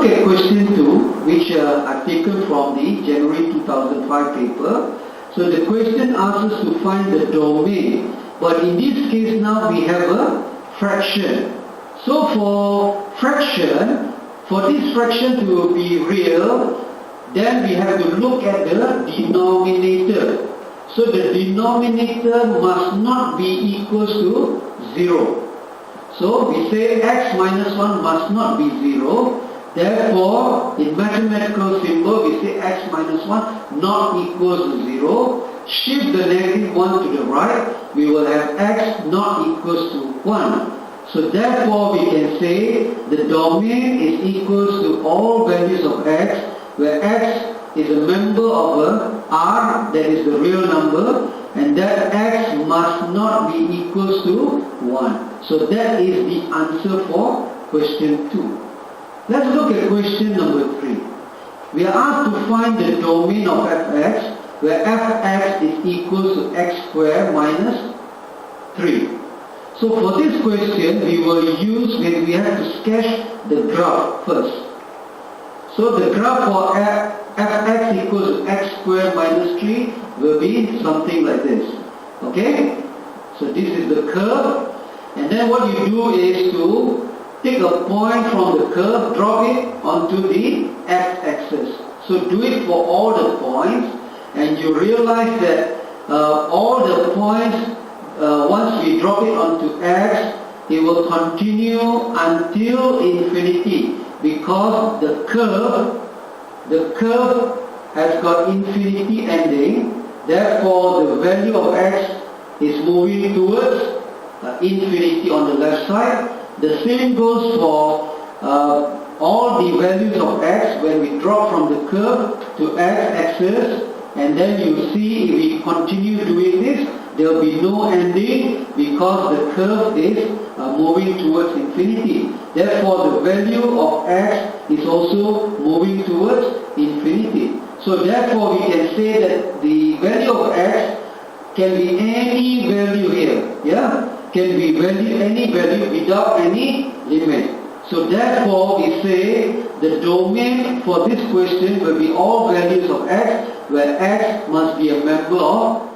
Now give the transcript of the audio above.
look at question 2, which I've taken from the January 2005 paper. So the question asks us to find the domain, but in this case now we have a fraction. So for fraction, for this fraction to be real, then we have to look at the denominator. So the denominator must not be equal to 0. So we say x minus 1 must not be 0. Therefore, in mathematical symbol, we say x minus 1 not equals to 0. Shift the negative 1 to the right, we will have x not equals to 1. So therefore, we can say the domain is equals to all values of x, where x is a member of a R, that is the real number, and that x must not be equals to 1. So that is the answer for question 2. Let's look at question number 3. We are asked to find the domain of fx, where fx is equal to x squared minus 3. So for this question, we have to sketch the graph first. So the graph for fx equals to x squared minus 3 will be something like this. Okay? So this is the curve. And then what you do is to take a point from the curve, drop it onto the x-axis. So do it for all the points, and you realize that all the points, once we drop it onto x, it will continue until infinity, because the curve has got infinity ending. Therefore, the value of x is moving towards infinity on the left side. The same goes for all the values of x when we drop from the curve to x-axis, and then you see if we continue doing this, there will be no ending because the curve is moving towards infinity. Therefore, the value of x is also moving towards infinity. So therefore, we can say that the value of x can be any value here. Yeah? Can be any value without any limit. So therefore we say the domain for this question will be all values of x, where x must be a member of